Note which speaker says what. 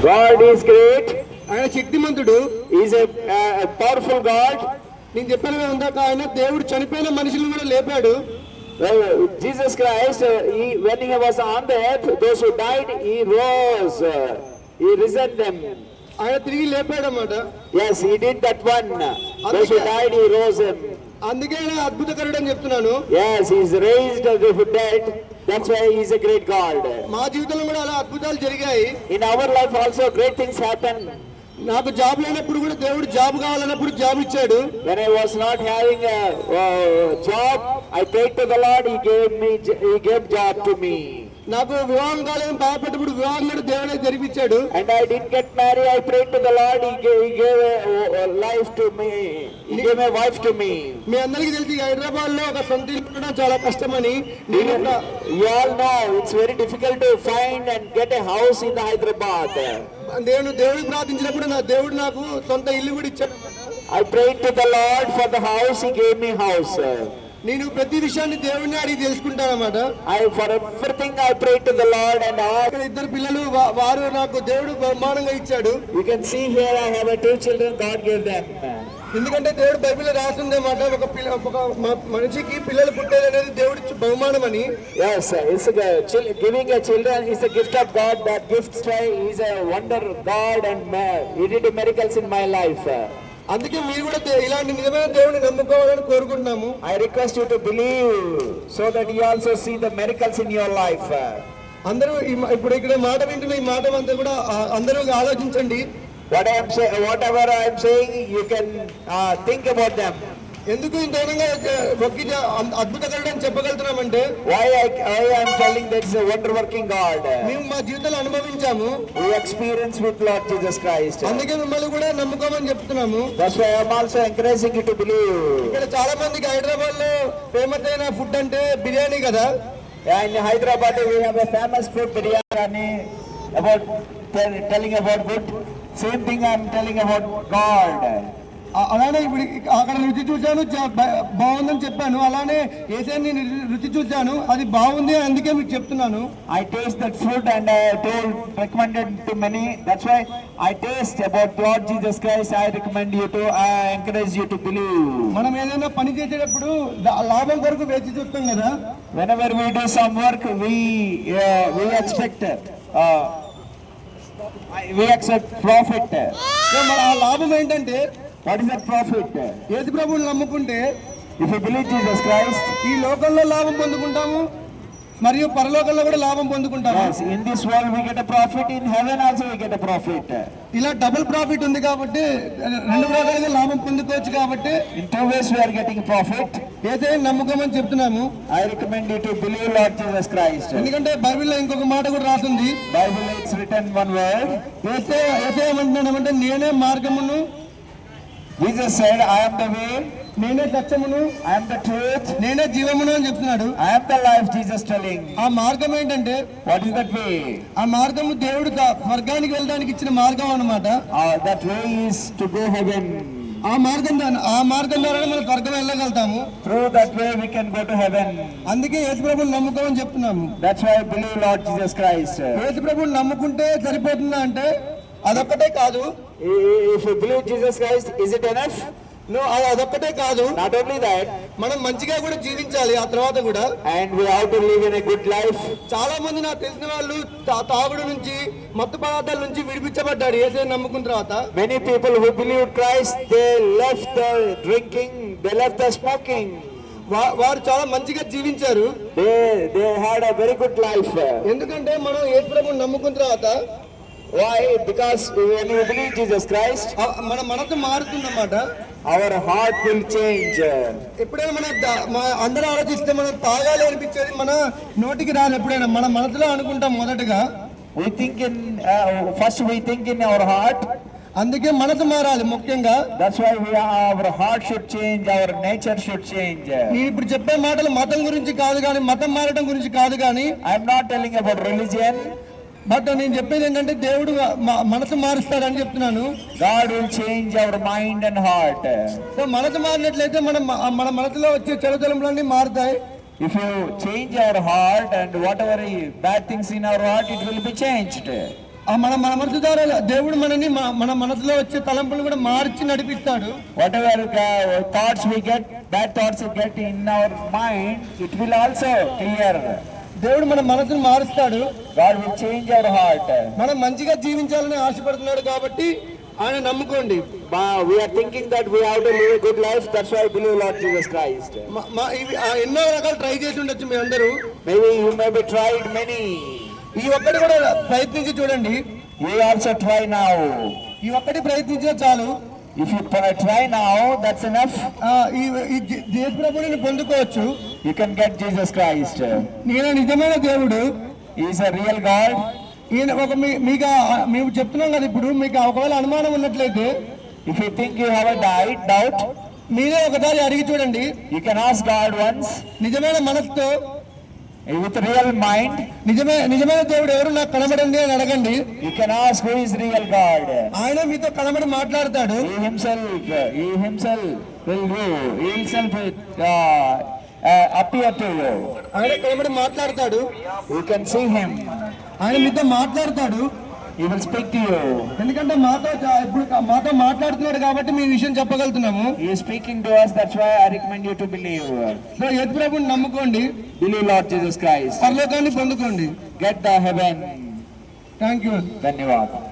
Speaker 1: God is great.
Speaker 2: ఆయన శక్తిమంతుడు.
Speaker 1: He is a powerful God.
Speaker 2: నేను చెప్పాను కదా ఇందాక, ఆయన దేవుడు చనిపోయిన మనుషులను కూడా లేపాడు.
Speaker 1: Well, Jesus Christ, when he was on the earth, those who died, he rose. He risen them.
Speaker 2: ఆయన తిరిగి లేపాడు అన్నమాట.
Speaker 1: Yes, he did that one. Those who died, he rose them.
Speaker 2: అందుకే ఆయన అద్భుతకరుడు అని చెప్తున్నాను.
Speaker 1: Yes, he is raised the dead. That's why he is a great God.
Speaker 2: మా జీవితంలో కూడా అలా అద్భుతాలు జరిగాయి.
Speaker 1: In our life also great things happen.
Speaker 2: నాకు జాబ్ లేనప్పుడు కూడా దేవుడు జాబ్ కావాలన్నప్పుడు జాబ్ ఇచ్చాడు.
Speaker 1: When I was not having a job, I prayed to the Lord. He gave job to me.
Speaker 2: నాకు వివాహం కాలేదని బాధపడ్డప్పుడు వివాహం కూడా దేవుడే జరిపించాడు.
Speaker 1: And I didn't get married. I prayed to the Lord. He gave a life to me. He gave a wife to me.
Speaker 2: మీ అందరికీ తెలిసి హైదరాబాద్ లో ఒక సొంత ఇల్లు ఉండడం చాలా కష్టమని.
Speaker 1: You all know it's very difficult to find and get a house in Hyderabad.
Speaker 2: దేవుడికి ప్రార్థించినప్పుడు నా దేవుడు నాకు సొంత ఇల్లు కూడా ఇచ్చాడు.
Speaker 1: I prayed to the Lord for the house. He gave me house.
Speaker 2: నేను ప్రతి విషయాన్ని దేవుడిని అడిగి తెలుసుకుంటాను అన్నమాట.
Speaker 1: For everything I prayed to the Lord and all.
Speaker 2: ఇద్దరు పిల్లలు, వారు నాకు దేవుడు బహుమానంగా ఇచ్చాడు.
Speaker 1: You can see here I have 2 children. God gave them.
Speaker 2: ఎందుకంటే దేవుడు బైబిల్లో రాసిందే మాట, ఒక మనిషికి పిల్లలు పుట్టేది అనేది దేవుడి బహుమానం అని.
Speaker 1: Yes, giving a children is a gift of God. That gift is a wonder God, and He did miracles in my life.
Speaker 2: అందుకే మీరు కూడా ఇలాంటి నిజమైన దేవుడిని నమ్ముకోవాలని కోరుకుంటున్నాము.
Speaker 1: I request you to believe so that you also see the miracles in your life.
Speaker 2: అందరూ ఇప్పుడు ఇక్కడ మాట వింటున్న ఈ మాట అంతా కూడా అందరూ ఆలోచించండి.
Speaker 1: Whatever I am saying, you can think about them.
Speaker 2: ఎందుకు ఇంత అద్భుతకరుడు అని చెప్పగలుగుతున్నామంటే,
Speaker 1: why I am telling that is a wonder working God.
Speaker 2: మేము మా జీవితంలో అనుభవించాము.
Speaker 1: We experience with Lord Jesus Christ.
Speaker 2: అందుకే మిమ్మల్ని కూడా నమ్ముకోమని చెప్తున్నాము.
Speaker 1: That's why I am also encouraging you to believe.
Speaker 2: ఇక్కడ చాలా మందికి హైదరాబాద్ లో ఫేమస్ అయిన ఫుడ్ అంటే బిర్యానీ కదా.
Speaker 1: In Hyderabad we have a famous food biryani. About telling about food, same thing I am telling about God.
Speaker 2: అలానే ఇప్పుడు అక్కడ రుచి చూశాను, బాగుందని చెప్పాను. అలానే ఏసైని రుచి చూశాను, అది బాగుంది, అందుకే మీకు చెప్తున్నాను.
Speaker 1: I taste that food and I recommended to many. That's why I taste about Lord Jesus Christ. I recommend you to, I encourage you to believe.
Speaker 2: మనం ఏదైనా పని చేసేటప్పుడు లాభం కొరకు వేచి చూస్తాం కదా.
Speaker 1: Whenever we do some work, we expect profit.
Speaker 2: మన ఆ లాభం ఏంటంటే,
Speaker 1: what is that profit?
Speaker 2: యేసు ప్రభువుని నమ్ముకుంటే,
Speaker 1: if you believe Jesus Christ,
Speaker 2: ఈ లోకంలో లాభం పొందుకుంటాము మరియు పరలోకంలో కూడా లాభం పొందుకుంటాము.
Speaker 1: Yes, in this world we get a profit, in heaven also we get a profit.
Speaker 2: ఇలా డబుల్ ప్రాఫిట్ ఉంది కాబట్టి, 2 రకాలుగా లాభం పొందుకోవచ్చు కాబట్టి,
Speaker 1: in 2 ways we are getting profit.
Speaker 2: యేసయ్యని నమ్ముకోమని చెప్తున్నాము.
Speaker 1: I recommend you to believe Lord Jesus Christ.
Speaker 2: ఎందుకంటే బైబిల్లో ఇంకొక మాట కూడా రాసింది.
Speaker 1: Bible it's written one word.
Speaker 2: యేసయ్య ఏమంటున్నాడంటే, నేనే మార్గమును.
Speaker 1: Jesus said, I am the way,
Speaker 2: నేనే సత్యమును,
Speaker 1: I am the truth,
Speaker 2: నేనే జీవమును అని చెప్తున్నాడు.
Speaker 1: I am the life. Jesus telling.
Speaker 2: ఆ మార్గం ఏంటంటే,
Speaker 1: what is that way?
Speaker 2: ఆ మార్గము దేవుడు స్వర్గానికి వెళ్ళడానికి ఇచ్చిన మార్గం అన్నమాట.
Speaker 1: That way is to go heaven.
Speaker 2: ఆ మార్గం ద్వారా మనం స్వర్గం వెళ్ళగలుగుతాము.
Speaker 1: Through that way we can go to heaven.
Speaker 2: అందుకే యేసు ప్రభువుని నమ్ముకోమని చెప్తున్నాము.
Speaker 1: That's why I believe Lord Jesus Christ.
Speaker 2: యేసు ప్రభువుని నమ్ముకుంటే సరిపోతుందా అంటే, అదొక్కటే కాదు.
Speaker 1: If you believe Jesus Christ, is it enough?
Speaker 2: No, అదొక్కటే కాదు.
Speaker 1: Not only that,
Speaker 2: మనం మంచిగా కూడా జీవించాలి ఆ తర్వాత కూడా.
Speaker 1: and we have to live in a good life.
Speaker 2: చాలా మంది నాకు తెలిసిన వాళ్ళు తాగుడు నుంచి, మత్తు పదార్థాల నుంచి విడిపించబడ్డారు యేసయ్యని నమ్ముకున్న తర్వాత.
Speaker 1: Many people who believed Christ, they left the drinking, they left the smoking.
Speaker 2: వారు చాలా మంచిగా జీవించారు.
Speaker 1: They had a very good life.
Speaker 2: ఎందుకంటే మనం యేసు ప్రభువుని నమ్ముకున్న తర్వాత,
Speaker 1: why? Because when we believe Jesus Christ,
Speaker 2: మన మనసు మారుతుందన్నమాట.
Speaker 1: our heart will change.
Speaker 2: ఎప్పుడైనా మన అందరూ ఆలోచిస్తే మనం తాగాలి అనిపించేది మన నోటికి రాదు. ఎప్పుడైనా మన మనసులో అనుకుంటాం మొదటగా.
Speaker 1: we think in first we think in our heart.
Speaker 2: అందుకే మనసు మారాలి ముఖ్యంగా.
Speaker 1: That's why our heart should change, our nature should change.
Speaker 2: నేను ఇప్పుడు చెప్పే మాటలు మతం గురించి కాదు కానీ, మతం మారడం గురించి కాదు కానీ.
Speaker 1: I am not telling about religion.
Speaker 2: But నేను చెప్పేది ఏంటంటే, దేవుడు మనసు మారుస్తాడని చెప్తున్నాను.
Speaker 1: God will change our mind and heart.
Speaker 2: So మనసు మారినట్లయితే మన మనసులో వచ్చే చెడుతలములన్నీ మారుతాయి.
Speaker 1: If you change our heart and whatever bad things in our heart, it will be changed.
Speaker 2: మన మనసు ద్వారా దేవుడు మనని మన మనసులో వచ్చే తలంపులు కూడా మార్చి నడిపిస్తాడు.
Speaker 1: Whatever thoughts we get, bad thoughts we get in our mind, it will also clear.
Speaker 2: దేవుడు మన మనసును మారుస్తాడు.
Speaker 1: God will change our heart.
Speaker 2: మనం మంచిగా జీవించాలని ఆశపడుతున్నాడు కాబట్టి ఆయన నమ్ముకోండి.
Speaker 1: We are thinking that we have to live a good life. That's why I believe Lord Jesus Christ.
Speaker 2: ఇవి ఎన్నో రకాలు ట్రై చేసి ఉండొచ్చు మీ అందరూ.
Speaker 1: Maybe you may be tried many.
Speaker 2: ఈ ఒక్కటి కూడా ప్రయత్నించి చూడండి.
Speaker 1: You also try now.
Speaker 2: ఈ ఒక్కటి ప్రయత్నించినా చాలు.
Speaker 1: If you try now, that's enough.
Speaker 2: ఈ యేసు ప్రభువుని పొందుకోవచ్చు.
Speaker 1: You can get Jesus Christ.
Speaker 2: ఈయన నిజమైన దేవుడు.
Speaker 1: He is a real God.
Speaker 2: ఈయన ఒక మేము చెప్తున్నాం కదా, ఇప్పుడు మీకు ఒకవేళ అనుమానం ఉన్నట్లయితే,
Speaker 1: If you think you have a doubt,
Speaker 2: మీరే ఒకసారి అడిగి చూడండి.
Speaker 1: you can ask God once.
Speaker 2: నిజమైన మనసుతో,
Speaker 1: with real mind,
Speaker 2: నిజమైన దేవుడు ఎవరు నాకు కనబడండి అని అడగండి.
Speaker 1: you can ask who is real God.
Speaker 2: ఆయన మీతో కనబడి మాట్లాడతాడు.
Speaker 1: He himself will appear to you.
Speaker 2: ఆయన కనబడి మాట్లాడతాడు.
Speaker 1: You can see him.
Speaker 2: ఆయన మీతో మాట్లాడతాడు.
Speaker 1: He will speak to you.
Speaker 2: ఎందుకంటే ఇప్పుడు మాతో మాట్లాడుతున్నాడు కాబట్టి మీ విషయం చెప్పగలుగుతున్నాము.
Speaker 1: He is speaking to us. That's why I recommend you to believe.
Speaker 2: So యేసు ప్రభువుని నమ్ముకోండి.
Speaker 1: Believe Lord Jesus Christ.
Speaker 2: పరలోకాన్ని పొందుకోండి.
Speaker 1: Get the heaven.
Speaker 2: Thank you.
Speaker 1: ధన్యవాదాలు.